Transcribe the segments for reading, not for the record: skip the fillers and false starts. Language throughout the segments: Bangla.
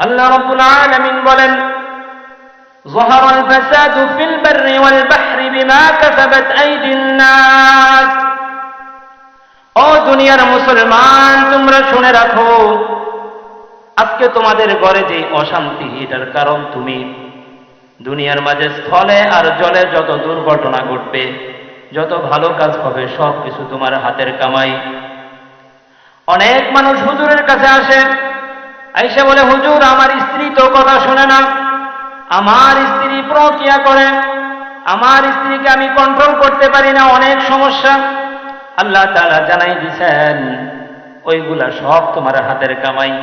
আল্লাহ রাব্বুল আলামিন বলেন, ظهر الفساد في البر والبحر بما كسبت أيدي الناس। ও দুনিয়ার মুসলমান, তোমরা শুনে রাখো, আজকে তোমাদের ঘরে যে অশান্তি, এটার কারণ তুমি। দুনিয়ার মাঝে স্থলে আর জলে যত দুর্ঘটনা ঘটবে, যত ভালো কাজ হবে, সব কিছু তোমার হাতের কামাই। অনেক মানুষ হুজুরের কাছে আসে, আইসা বলে, হুজুর আমার স্ত্রী তো কথা শোনে না, আমার স্ত্রী প্রক্রিয়া করে, আমার স্ত্রীকে আমি কন্ট্রোল করতে পারি না, অনেক সমস্যা। আল্লাহ তাআলা জানাই দিছেন, ওইগুলা সব তোমার হাতের কামাই।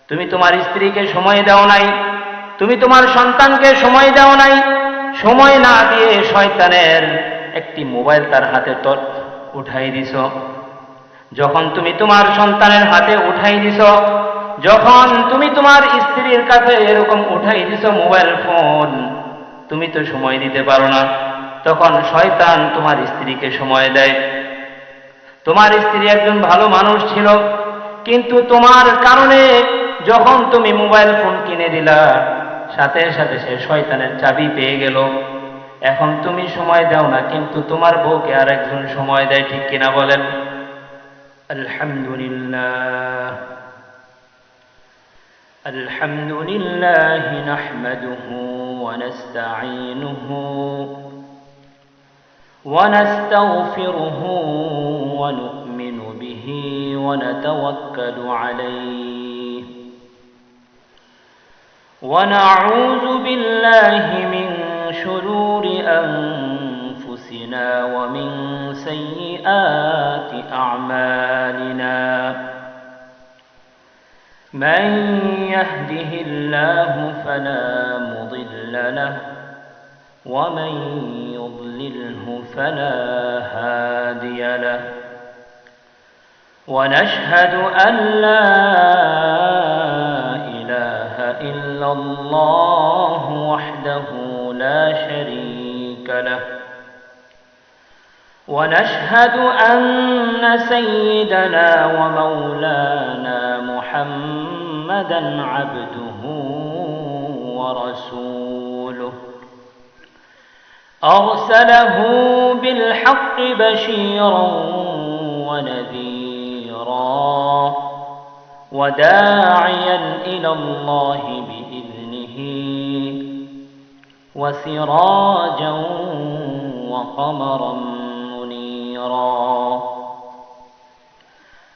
তুমি তোমার স্ত্রীকে সময় দাও নাই, তুমি তোমার সন্তানকে সময় দাও নাই, সময় না দিয়ে শয়তানের একটি মোবাইল তার হাতে উঠাই দিছ। যখন তুমি তোমার সন্তানের হাতে উঠাই দিছ, যখন তুমি তোমার স্ত্রীর কাছে এরকম উঠাই দিছ মোবাইল ফোন, তুমি তো সময় দিতে পারো না, তখন শয়তান তোমার স্ত্রীকে সময় দেয়। তোমার স্ত্রী একজন ভালো মানুষ ছিল, কিন্তু তোমার কারণে যখন তুমি মোবাইল ফোন কিনে দিলা, সাথে সাথে সে শয়তানের চাবি পেয়ে গেল। এখন তুমি সময় দাও না, কিন্তু তোমার বউকে আর একজন সময় দেয়, ঠিক কিনা বলেন? আলহামদুলিল্লাহ, আলহামদুলিল্লাহ নাহমাদুহু ওয়া নাস্তাঈনুহু ওয়া নাস্তাগফিরুহু ওয়া নু'মিনু বিহি ওয়া নাতাওয়াক্কালু আলাইহি ওয়া নাউযু বিল্লাহি মিন শুরুরি أنفسنا ومن سيئات أعمالنا من يهده الله فلا مضل له ومن يضلله فلا هادي له ونشهد أن لا إله إلا الله وحده لا شريك له ونشهد أن سيدنا ومولانا محمدا عبده ورسوله أرسله بالحق بشيرا ونذيرا وداعيا إلى الله بإذنه وسراجا وقمرا منيرا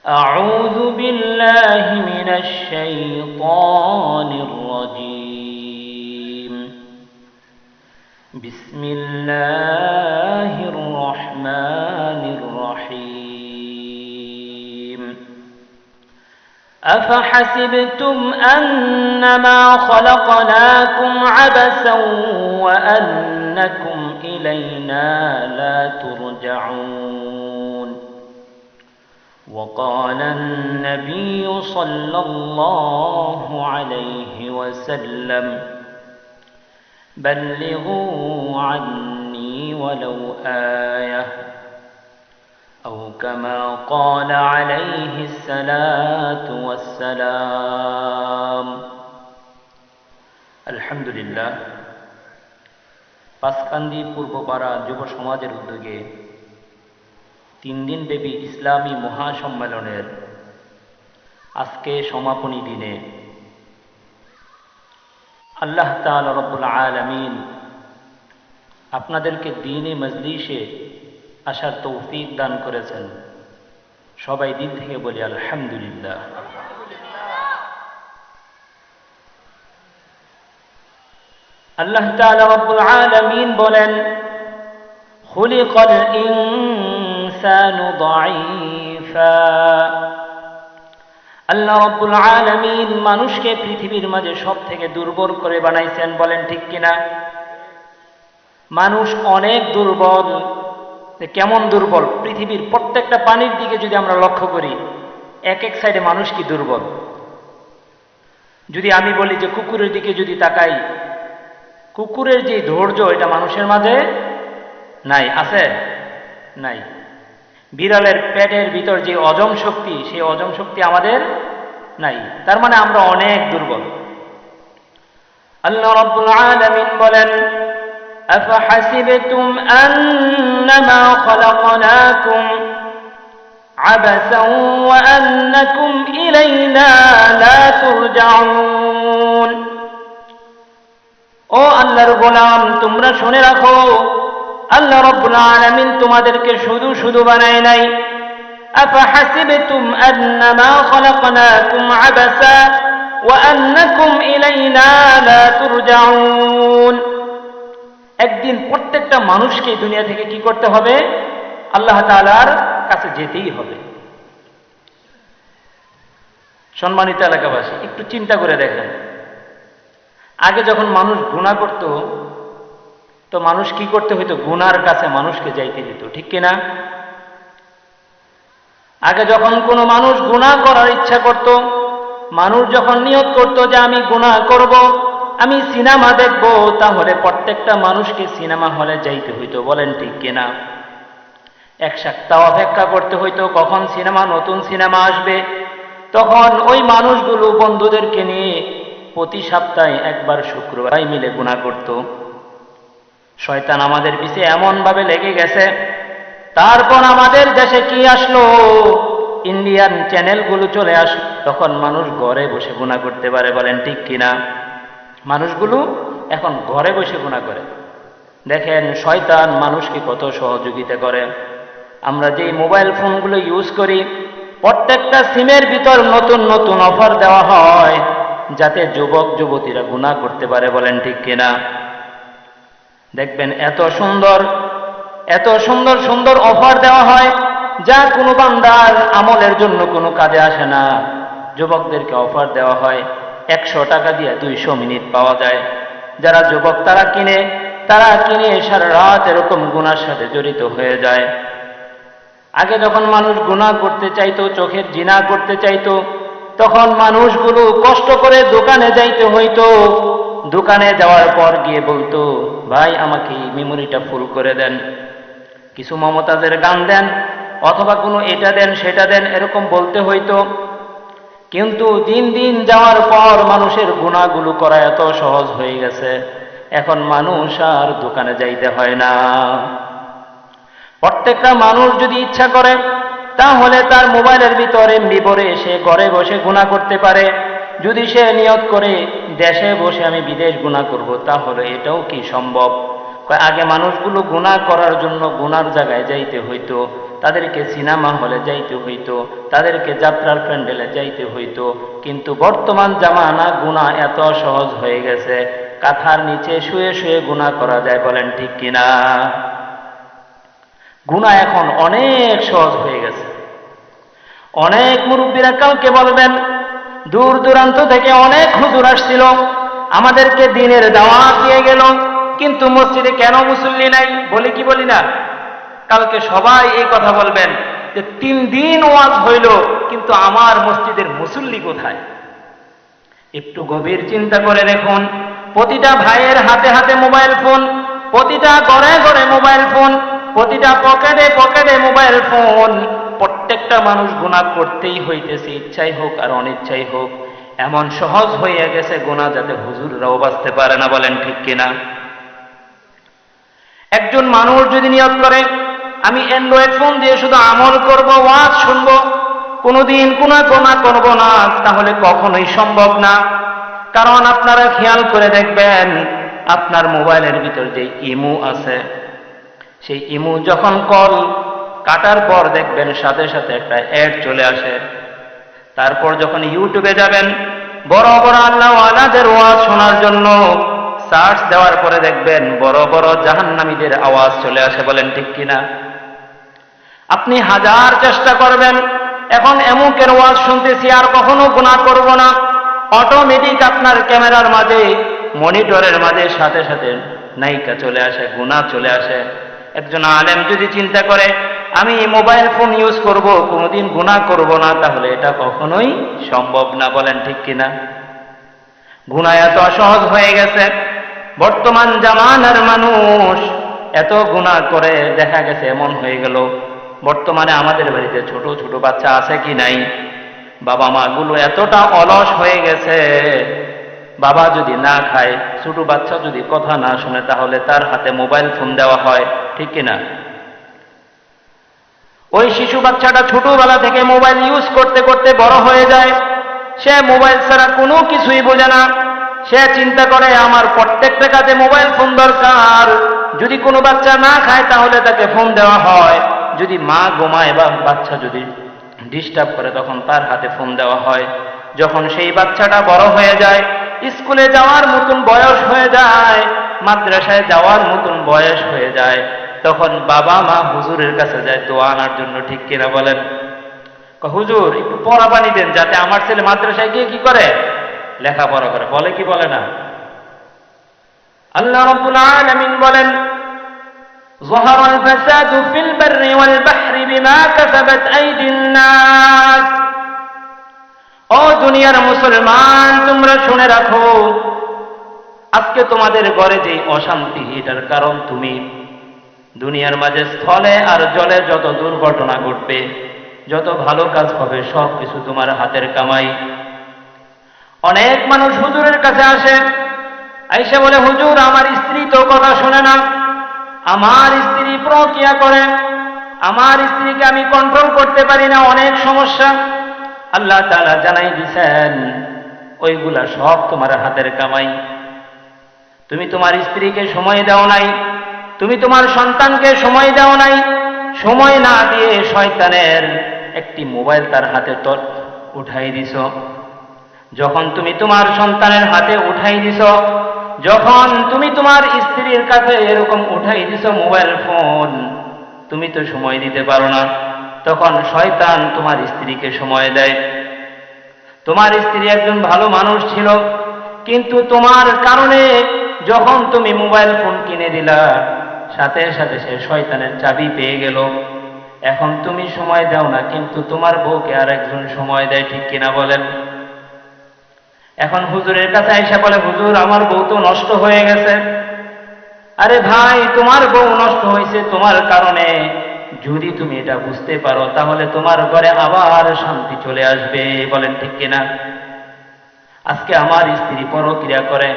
أعوذ بالله من الشيطان الرجيم بسم الله الرحمن الرحيم أفحسبتم أنما خلقناكم عبثا وأنكم إلينا لا ترجعون وقال النبي صلى الله عليه وسلم بلغوا عني ولو آية أو كما قال عليه الصلاة والسلام الحمد لله পাঁচকান্দি পূর্বপাড়া যুব সমাজের উদ্যোগে 3 দিনব্যাপী ইসলামী মহাসম্মেলনের আজকে সমাপনী দিনে আল্লাহ তাআলা রব্বুল আলামিন আপনাদেরকে দ্বীনি মজলিসে আসার তৌফিক দান করেছেন। সবাই দিল থেকে বলি আলহামদুলিল্লাহ। আল্লাহ তাআলা রব্বুল আলামিন বলেন, খুলিকাল ইনসানু দাঈফা। আল্লাহ রাব্বুল আলামিন মানুষকে পৃথিবীর মাঝে সবথেকে দুর্বল করে বানাইছেন, বলেন ঠিক কিনা? মানুষ অনেক দুর্বল। কেমন দুর্বল? পৃথিবীর প্রত্যেকটা পানির দিকে যদি আমরা লক্ষ্য করি, এক এক সাইডে মানুষ কি দুর্বল। যদি আমি বলি যে কুকুরের দিকে যদি তাকাই, কুকুরের যে ধৈর্য এটা মানুষের মাঝে নাই, আছে? নাই। বিড়ালের পেটের ভিতর যে অজম শক্তি, সেই অজম শক্তি আমাদের নাই। তার মানে আমরা অনেক দুর্বল। আল্লাহ রাব্বুল আলামিন বলেন, আফাহাসিবতুম আন্নামা খালাকনাকুম আবাসান ওয়া আন্নাকুম ইলাইনা লা তুরজাউন। ও আল্লাহর গোলাম, তোমরা শুনে রাখো, আল্লাহ রাব্বুল আলামিন তোমাদেরকে শুধু শুধু বানায় নাই। আফাহাসিবতুম আন্নামা খালাকনাকুম আবাসা ওয়া আন্নাকুম ইলাইনা লা তুরজাউন। একদিন প্রত্যেকটা মানুষকে দুনিয়া থেকে কি করতে হবে? আল্লাহ তাআলার কাছে যেতেই হবে। সম্মানিত এলাকাবাসী, একটু চিন্তা করে দেখেন, আগে যখন মানুষ গুনাহ করত তো মানুষ কি করতে হইতো? গুনার কাছে মানুষকে যাইতে দিত, ঠিক কিনা? আগে যখন কোনো মানুষ গুনাহ করার ইচ্ছা করত, মানুষ যখন নিয়ত করত যে আমি গুনাহ করব, আমি সিনেমা দেখব, তাহলে প্রত্যেকটা মানুষকে সিনেমা হলে যাইতে হইতো, বলেন ঠিক কিনা? এক সপ্তাহ অপেক্ষা করতে হইতো কখন সিনেমা, নতুন সিনেমা আসবে। তখন ওই মানুষগুলো বন্ধুদেরকে নিয়ে প্রতি সপ্তাহে একবার শুক্রবার মিলে গুনাহ করত। শয়তান আমাদের পিছে এমন ভাবে লেগে গেছে। তারপর আমাদের দেশে কি আসলো? ইন্ডিয়ান চ্যানেলগুলো চলে আসলো। তখন মানুষ ঘরে বসে গুনাহ করতে পারে, বলেন ঠিক কিনা? মানুষগুলো এখন ঘরে বসে গুনাহ করে। দেখেন শয়তান মানুষকে কত সহযোগিতা করে। আমরা যে মোবাইল ফোনগুলো ইউজ করি, প্রত্যেকটা সিমের ভিতর নতুন নতুন অফার দেওয়া হয় যাতে যুবক যুবতীরা গুনাহ করতে পারে, বলেন ঠিক কিনা? দেখবেন এত সুন্দর সুন্দর সুন্দর অফার দেওয়া হয় যা কোনো বান্দার আমলের জন্য কোনো কাজে আসে না। যুবকদেরকে অফার দেওয়া হয় 100 টাকা দিয়ে 200 মিনিট পাওয়া যায়। যারা যুবক তারা কিনে সারা রাত এরকম গুনার সাথে জড়িত হয়ে যায়। আগে যখন মানুষ গুনাহ করতে চাইতো, চোখের জিনা করতে চাইতো, তখন মানুষগুলো কষ্ট করে দোকানে যাইতে হইতো। দোকানে যাওয়ার পর গিয়ে বলতো, ভাই আমাকে মেমোরিটা ফুল করে দেন, কিছু মমতাজের গান দেন, অথবা কোনো এটা দেন সেটা দেন, এরকম বলতে হইতো। কিন্তু দিন দিন যাওয়ার পর মানুষের গুনাহগুলো করা এত সহজ হয়ে গেছে, এখন মানুষ আর দোকানে যাইতে হয় না। প্রত্যেকটা মানুষ যদি ইচ্ছা করে তাহলে তার মোবাইলের ভিতরে এমবি ভরে সে ঘরে বসে গুনাহ করতে পারে। যদি সে নিয়ত করে দেশে বসে আমি বিদেশ গুনাহ করব, তাহলে এটাও কি সম্ভব? আগে মানুষগুলো গুনাহ করার জন্য গুনার জায়গায় যাইতে হইতো, তাদেরকে সিনেমা হলে যাইতে হইতো, তাদেরকে যাত্রার প্যান্ডেলে যাইতে হইতো। কিন্তু বর্তমান জামানা গুনাহ এত সহজ হয়ে গেছে, কাঁথার নিচে শুয়ে শুয়ে গুনাহ করা যায়, বলেন ঠিক কিনা? গুনাহ এখন অনেক সহজ হয়ে গেছে। অনেক মুরব্বীরা কালকে বলবেন, দূর দূরান্ত থেকে অনেক হুজুর আসছিল, আমাদেরকে দ্বীনের দাওয়াত দিয়ে গেল, কিন্তু মসজিদে কেন মুসল্লি নাই? বলি কি বলি না? কালকে সবাই এই কথা বলবেন যে 3 দিন ওয়াজ হইল, কিন্তু আমার মসজিদের মুসল্লি কোথায়? একটু গভীর চিন্তা করে দেখুন, প্রতিটা ভাইয়ের হাতে হাতে মোবাইল ফোন, প্রতিটা ঘরে ঘরে মোবাইল ফোন, প্রতিটা পকেটে পকেটে মোবাইল ফোন। প্রত্যেকটা মানুষ গুনাহ করতেই হইতেছে, ইচ্ছাই হোক আর অনিচ্ছাই হোক। এমন সহজ হয়ে গেছে গুনাহ যাতে হুজুররাও বাঁচতে পারে না, বলেন ঠিক কিনা? একজন মানুষ যদি নিয়ত করে আমি অ্যান্ড্রয়েড ফোন দিয়ে শুধু আমল করব, ওয়াজ শুনবো, কোনোদিন কোনো গুনাহ করব না, তাহলে কখনোই সম্ভব না। কারণ আপনারা খেয়াল করে দেখবেন, আপনার মোবাইলের ভিতর যে ইমো আছে, সেই ইমো যখন কল কাটার পর দেখবেন সাথে সাথে একটা অ্যাড চলে আসে। তারপর যখন ইউটিউবে যাবেন, বড় বড় আল্লাহওয়ালাদের ওয়াজ শোনার জন্য সার্চ দেওয়ার পরে দেখবেন বড় বড় জাহান্নামীদের আওয়াজ চলে আসে, বলেন ঠিক কিনা? আপনি হাজার চেষ্টা করবেন এখন এমুকের ওয়াজ শুনতেছি আর কখনো গুনাহ করব না, অটোমেটিক আপনার ক্যামেরার মাঝে, মনিটরের মাঝে সাথে সাথে নায়িকা চলে আসে, গুনাহ চলে আসে। একজন আলেম যদি চিন্তা করে আমি মোবাইল ফোন ইউজ করব, কোনোদিন গুনাহ করব না, তাহলে এটা কখনোই সম্ভব না, বলেন ঠিক কিনা? গুনাহ এত সহজ হয়ে গেছে, বর্তমান জামানার মানুষ এত গুনাহ করে, দেখা গেছে এমন হয়ে গেল বর্তমানে আমাদের বাড়িতে ছোট ছোট বাচ্চা আছে কি নাই? বাবা মা গুলো এতটা অলস হয়ে গেছে, বাবা যদি না খায়, ছোট বাচ্চা যদি কথা না শুনে, তাহলে তার হাতে মোবাইল ফোন দেওয়া হয়, ঠিক কিনা? ওই শিশু বাচ্চাটা ছোটবেলা থেকে মোবাইল ইউজ করতে করতে বড় হয়ে যায়। সে মোবাইল ছাড়া কোনো কিছুই বোঝে না। সে চিন্তা করে আমার প্রত্যেকটা কাজে মোবাইল ফোন দরকার। যদি কোনো বাচ্চা না খায় তাহলে তাকে ফোন দেওয়া হয়, যদি মা ঘুমায় বা বাচ্চা যদি ডিস্টার্ব করে তখন তার হাতে ফোন দেওয়া হয়। যখন সেই বাচ্চাটা বড় হয়ে যায়, স্কুলে যাওয়ার মতন বয়স হয়ে যায়, মাদ্রাসায় যাওয়ার মতন বয়স হয়ে যায়, তখন বাবা মা হুজুরের কাছে যায় দোয়া আনার জন্য, ঠিক কিনা বলেন? হুজুর একটু পড়া পানি দেন, যাতে আমার ছেলে মাদ্রাসায় গিয়ে কি করে, লেখাপড়া করে। বলে কি বলে না? আল্লাহ রাব্বুল আলামিন বলেন, ظهر الفساد في البر والبحر بما كسبت أيدي الناس। ও দুনিয়ার মুসলমান, তোমরা শুনে রাখো, আজকে তোমাদের ঘরে যে অশান্তি, এটার কারণ তুমি। দুনিয়ার মাঝে স্থলে আর জলে যত দুর্ঘটনা ঘটবে, যত ভালো কাজ হবে, সব কিছু তোমার হাতের কামাই। অনেক মানুষ হুজুরের কাছে আসে, আইসা বলে, হুজুর আমার স্ত্রী তো কথা শোনে না, আমার স্ত্রী প্রক্রিয়া করে, আমার স্ত্রীকে আমি কন্ট্রোল করতে পারি না, অনেক সমস্যা। আল্লাহ তাআলা জানাই দিছেন, ওইগুলা সব তোমার হাতের কামাই। তুমি তোমার স্ত্রীকে সময় দাও নাই, তুমি তোমার সন্তানকে সময় দাও নাই, সময় না দিয়ে শয়তানের একটি মোবাইল তার হাতে উঠাই দিছ। যখন তুমি তোমার সন্তানের হাতে উঠাই দিছ, যখন তুমি তোমার স্ত্রীর কাছে এরকম উঠাই দিছ মোবাইল ফোন, তুমি তো সময় দিতে পারো না, তখন শয়তান তোমার স্ত্রীকে সময় দেয়। তোমার স্ত্রী একজন ভালো মানুষ ছিল, কিন্তু তোমার কারণে যখন তুমি মোবাইল ফোন কিনে দিলা, সাথে সাথে সে শয়তানের চাবি পেয়ে গেল। এখন তুমি সময় দাও না, কিন্তু তোমার বউকে আর একজন সময় দেয়, ঠিক কিনা বলেন? এখন হুজুরের কাছে আইসা বলে, হুজুর আমার বউ তো নষ্ট হয়ে গেছে। আরে ভাই, তোমার বউ নষ্ট হয়েছে তোমার কারণে। যদি তুমি এটা বুঝতে পারো, তাহলে তোমার ঘরে আবার শান্তি চলে আসবে, বলেন ঠিক কিনা? আজকে আমার স্ত্রী পরক্রিয়া করে,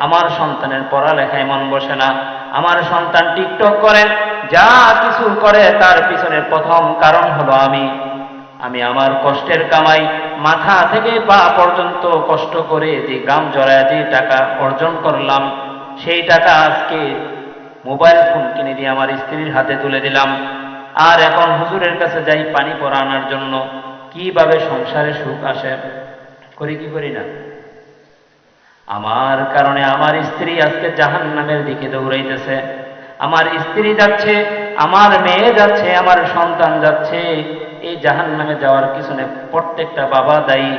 আমার সন্তানের পড়ালেখায় মন বসে না, আমার সন্তান টিকটক করে, যা কিছু করে তার পিছনে প্রথম কারণ হলো আমি আমার কষ্টের কামাই, মাথা থেকে পা পর্যন্ত কষ্ট করে যে গাম জড়ায় যে টাকা অর্জন করলাম, সেই টাকা আজকে মোবাইল ফোন কিনে দিয়ে আমার স্ত্রীর হাতে তুলে দিলাম। আর এখন হুজুরের কাছে যাই পানি পড়া আনার জন্য। কিভাবে সংসারে সুখ আসে, করি কি করি না? আমার কারণে আমার স্ত্রী আজকে জাহান্নামের দিকে দৌড়াইতেছে। আমার স্ত্রী যাচ্ছে, আমার মেয়ে যাচ্ছে, আমার সন্তান যাচ্ছে। এই জাহান্নামে যাওয়ার পিছনে প্রত্যেকটা বাবা দায়ী।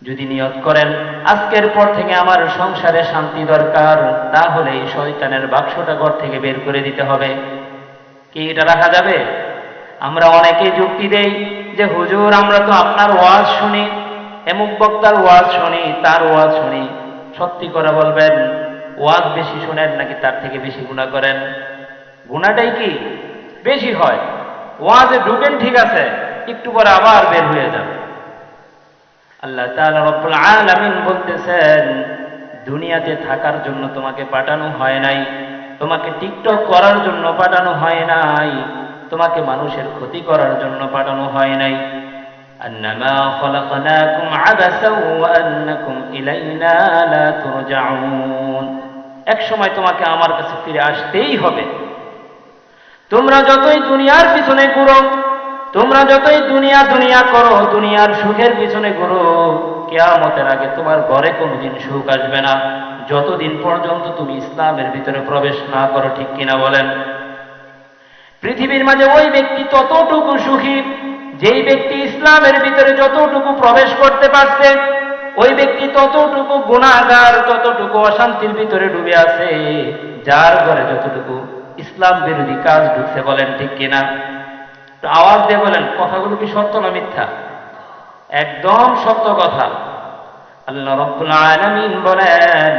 যদি নিয়ত করেন আজকের পর থেকে আমার সংসারে শান্তি দরকার, তাহলে এই শয়তানের বাক্সটা ঘর থেকে বের করে দিতে হবে। কি এটা রাখা যাবে? আমরা অনেকে যুক্তি দেই যে হুজুর আমরা তো আপনার ওয়াজ শুনি, এমুক বক্তার ওয়াজ শুনি, তার ওয়াজ শুনি। সত্যি করে বলবেন, ওয়াজ বেশি শুনেন নাকি তার থেকে বেশি গুনাহ করেন? গুনাহটাই কি বেশি হয়। ওয়াজে ঢুকেন ঠিক আছে, একটু পরে আবার বের হয়ে যাবে। আল্লাহ তাআলা রব্বুল আলামিন বলতেছেন, দুনিয়াতে থাকার জন্য তোমাকে পাঠানো হয় নাই, তোমাকে টিকটক করার জন্য পাঠানো হয় নাই, তোমাকে মানুষের ক্ষতি করার জন্য পাঠানো হয় নাই। আন্নামা খলাকনাকুম আবাসাও ওয়া আন্নাকুম ইলাইনা লা তুরজাউন। এক সময় তোমাকে আমার কাছে ফিরে আসতেই হবে। তোমরা যতই দুনিয়ার পিছনে ঘুরো, তোমরা যতই দুনিয়া দুনিয়া করো, দুনিয়ার সুখের পিছনে ঘুরো, কিয়ামতের আগে তোমার ঘরে কোনোদিন সুখ আসবে না, যতদিন পর্যন্ত তুমি ইসলামের ভিতরে প্রবেশ না করো, ঠিক কিনা বলেন? পৃথিবীর মাঝে ওই ব্যক্তি ততটুকু সুখী, যেই ব্যক্তি ইসলামের ভিতরে যতটুকু প্রবেশ করতে পারছে, ওই ব্যক্তি ততটুকু গুনাহগার, ততটুকু অশান্তির ভিতরে ডুবে আছে, যার ঘরে যতটুকু ইসলাম বিরোধী কাজ ঢুকছে, বলেন ঠিক কিনা? আওয়াজ দিয়ে বলেন, কথাগুলো কি সত্য না মিথ্যা? একদম সত্য কথা। আল্লাহ রাব্বুল আলামিন বলেন,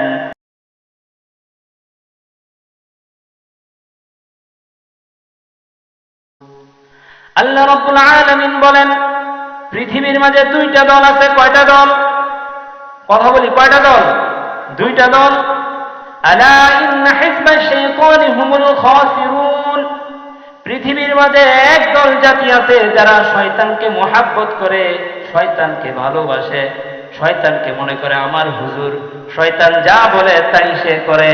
আল্লাহ রাব্বুল আলামিন বলেন, পৃথিবীর মাঝে দুইটা দল আছে। কয়টা দল? কথা বলি, কয়টা দল? দুইটা দল। আলা ইন্না হিজবাশ শাইতানি হুমুল খাসিরুন। পৃথিবীর মাঝে এক দল জাতি আছে যারা শয়তানকে মোহাব্বত করে, শয়তানকে ভালোবাসে, শয়তানকে মনে করে আমার হুজুর, শয়তান যা বলে তাই সে করে।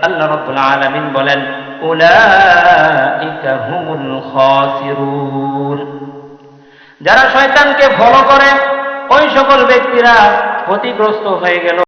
আল্লাহ রাব্বুল আলামিন বলেন উলাইকা হুমুল খাসিরুন। যারা শয়তানকে ফলো করে ওই সকল ব্যক্তিরা ক্ষতিগ্রস্ত হয়ে গেল।